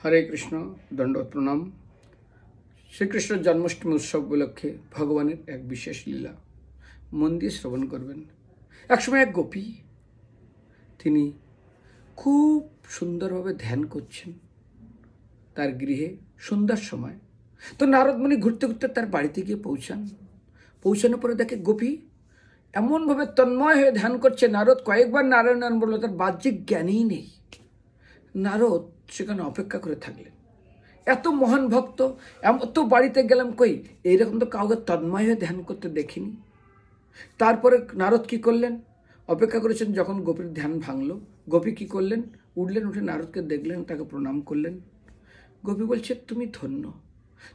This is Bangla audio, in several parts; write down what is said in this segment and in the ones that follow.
হরে কৃষ্ণ, দণ্ডবত প্রণাম। শ্রীকৃষ্ণের জন্মাষ্টমী উৎসব উপলক্ষে ভগবানের এক বিশেষ লীলা মন দিয়ে শ্রবণ করবেন। একসময় এক গোপী, তিনি খুব সুন্দরভাবে ধ্যান করছেন তার গৃহে সন্ধ্যার সময়। তো নারদ মুনি ঘুরতে ঘুরতে তার বাড়িতে গিয়ে পৌঁছানোর পরে দেখে গোপী এমনভাবে তন্ময় হয়ে ধ্যান করছে। নারদ কয়েকবার নারায়ণ নারায়ণ বলল, তার বাহ্যিক জ্ঞানই নেই। নারদ সেখানে অপেক্ষা করে থাকলেন। এত মহান ভক্ত, এত বাড়িতে গেলাম, কই এইরকম তো কাউকে তন্ময় হয়ে ধ্যান করতে দেখিনি। তারপরে নারদ কি করলেন, অপেক্ষা করেছেন যখন গোপীর ধ্যান ভাঙলো, গোপী কি করলেন, উঠলেন, উঠে নারদকে দেখলেন, তাকে প্রণাম করলেন। গোপী বলছে, তুমি ধন্য,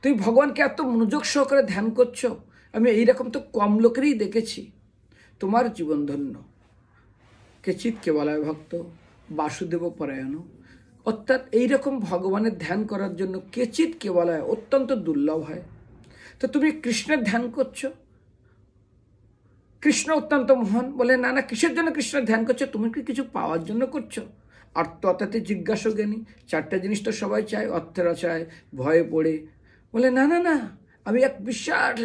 তুমি ভগবানকে এত মনোযোগ সহকারে ধ্যান করছো, আমি এইরকম তো কম লোকেরই দেখেছি, তোমার জীবন ধন্য। কেচিৎ কেবলায় ভক্ত বাসুদেব পরায়ণ, অর্থাৎ এইরকম ভগবানের ধ্যান করার জন্য কেচিৎ কেবলায় অত্যন্ত দুর্লভ হয়। তো তুমি কৃষ্ণের ধ্যান করছো, কৃষ্ণ অত্যন্ত মহান। বলে, না না, কিসের জন্য কৃষ্ণের ধ্যান করছো? তুমি কি কিছু পাওয়ার জন্য করছো? অর্থাতে জিজ্ঞাসা জ্ঞানী, চারটা জিনিস তো সবাই চায়, অর্থের আশায়, ভয়ে পড়ে। বলে, না না না, আমি এক বিশাল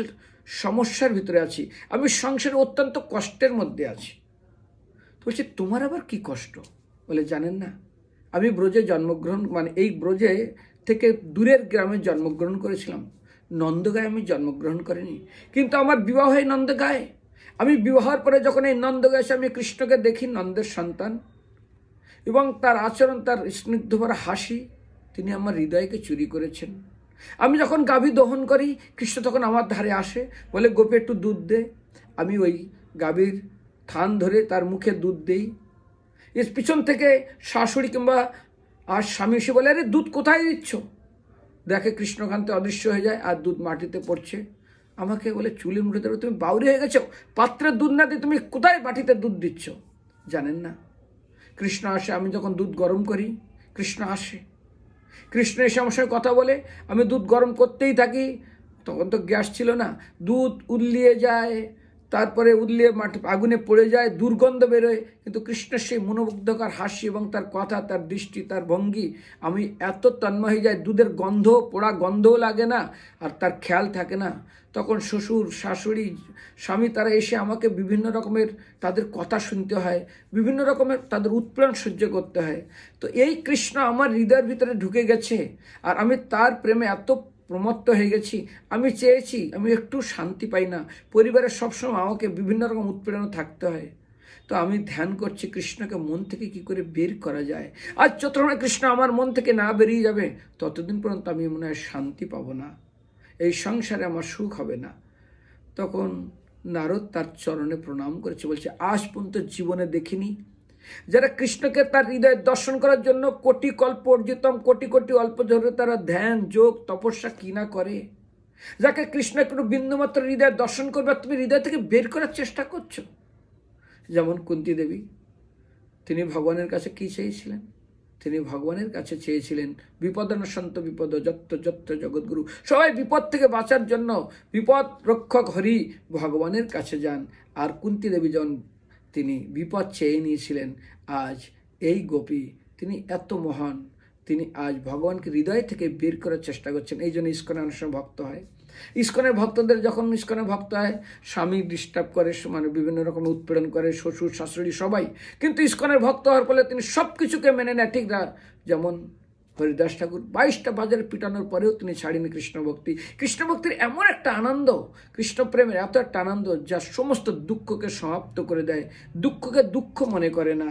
সমস্যার ভিতরে আছি, আমি সংসারে অত্যন্ত কষ্টের মধ্যে আছি। বলছে, তোমার আবার কি কষ্ট? বলে, জানেন না, আমি ব্রজে জন্মগ্রহণ, মানে এই ব্রজে থেকে দূরের গ্রামে জন্মগ্রহণ করেছিলাম। নন্দগাঁয়ে আমি জন্মগ্রহণ করিনি, কিন্তু আমার বিবাহ হয় নন্দগাঁয়ে। আমি বিবাহের পরে যখন এই নন্দগাঁয়ে এসে আমি কৃষ্ণকে দেখি, নন্দের সন্তান, এবং তার আচরণ, তার স্নিগ্ধভরা হাসি, তিনি আমার হৃদয়কে চুরি করেছেন। আমি যখন গাভী দহন করি, কৃষ্ণ তখন আমার ধারে আসে, বলে, গোপী একটু দুধ দে। আমি ওই গাভীর থান ধরে তার মুখে দুধ দেই। এর পিছন থেকে শাশুড়ি কিংবা আর স্বামী এসে বলে, আরে দুধ কোথায় দিচ্ছ? দেখে কৃষ্ণকান্তে অদৃশ্য হয়ে যায় আর দুধ মাটিতে পড়ছে। আমাকে বলে, চুলি মুঠে ধরে, তুমি বাউরি হয়ে গেছো, পাত্রে দুধ না দিয়ে তুমি কোথায় বাটিতে দুধ দিচ্ছ? জানেন না, কৃষ্ণ আসে, আমি যখন দুধ গরম করি, কৃষ্ণ আসে। কৃষ্ণ এসে আমার সঙ্গে কথা বলে, আমি দুধ গরম করতেই থাকি। তখন তো গ্যাস ছিল না, দুধ উল্লিয়ে যায়, তারপরে উল্লিয়ে মাটি আগুনে পড়ে যায়, দুর্গন্ধ বেরোয়। কিন্তু কৃষ্ণের সেই মনোমুগ্ধকর হাসি এবং তার কথা, তার দৃষ্টি, তার ভঙ্গি, আমি এত তন্ময় হয়ে যাই, দুধের গন্ধ, পোড়া গন্ধও লাগে না, আর তার খেয়াল থাকে না। তখন শ্বশুর, শাশুড়ি, স্বামী, তারা এসে আমাকে বিভিন্ন রকমের তাদের কথা শুনতে হয়, বিভিন্ন রকমের তাদের উৎপীড়ন সহ্য করতে হয়। তো এই কৃষ্ণ আমার হৃদয়ের ভিতরে ঢুকে গেছে, আর আমি তার প্রেমে এত প্রমত্ত হয়ে গেছি। আমি চেয়েছি, আমি একটু শান্তি পাই না, পরিবারের সবসময় আমাকে বিভিন্ন রকম উৎপীড়নে থাকতে হয়। তো আমি ধ্যান করছি কৃষ্ণকে মন থেকে কি করে বের করা যায়। আজ যতক্ষণ কৃষ্ণ আমার মন থেকে না বেরিয়ে যাবে, ততদিন পর্যন্ত আমি মনে হয় শান্তি পাবো না, এই সংসারে আমার সুখ হবে না। তখন নারদ তার চরণে প্রণাম করেছে, বলছে, আজ পর্যন্ত জীবনে দেখিনি যারা কৃষ্ণকে তার হৃদয়ে দর্শন করার জন্য কোটি কল্প অর্জিতম, কোটি কোটি অল্প ধরে তারা ধ্যান, যোগ, তপস্যা কি না করে। যাকে কৃষ্ণ একটু বিন্দুমাত্র হৃদয়ে দর্শন করবে, তুমি হৃদয় থেকে বের করার চেষ্টা করছো। যেমন কুন্তী দেবী, তিনি ভগবানের কাছে কি চেয়েছিলেন? তিনি ভগবানের কাছে চেয়েছিলেন বিপদানশন্ত বিপদ যত্র যত্র জগৎগুরু, সবাই বিপদ থেকে বাঁচার জন্য বিপদ রক্ষক হরি ভগবানের কাছে যান। আর কুন্তী দেবী যখন তিনি বিপদ চেয়ে নিয়েছিলেন, আজ এই গোপী, তিনি এত মহান, তিনি আজ ভগবানকে হৃদয় থেকে বের করার চেষ্টা করছেন। এই জন্য ইস্কনের অনেক সময় ভক্ত হয়। ইস্কনের ভক্তদের যখন ইস্কনের ভক্ত হয়, স্বামী ডিস্টার্ব করে, মানে বিভিন্ন রকম উৎপীড়ন করে, শ্বশুর শাশুড়ি সবাই, কিন্তু ইস্কনের ভক্ত হওয়ার ফলে তিনি সব কিছুকে মেনে নেয়। ঠিক না, যেমন হরিদাস ঠাকুর 22টা বাজারে পিটানোর পরেও তিনি ছাড়েনি কৃষ্ণভক্তি। কৃষ্ণভক্তির এমন একটা আনন্দ, কৃষ্ণপ্রেমের এত একটা আনন্দ, যা সমস্ত দুঃখকে সমাপ্ত করে দেয়, দুঃখকে দুঃখ মনে করে না।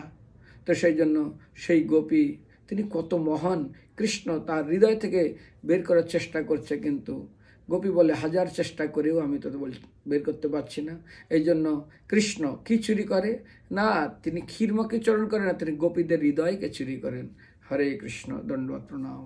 তো সেই জন্য সেই গোপী, তিনি কত মহান, কৃষ্ণ তার হৃদয় থেকে বের করার চেষ্টা করছে, কিন্তু গোপী বলে, হাজার চেষ্টা করেও আমি তো বের করতে পারছি না। এই জন্য কৃষ্ণ কি চুরি করে না, তিনি ক্ষীরমকে চরণ করেন না, তিনি গোপীদের হৃদয়কে চুরি করেন। হরে কৃষ্ণ, দণ্ডবত প্রণাম।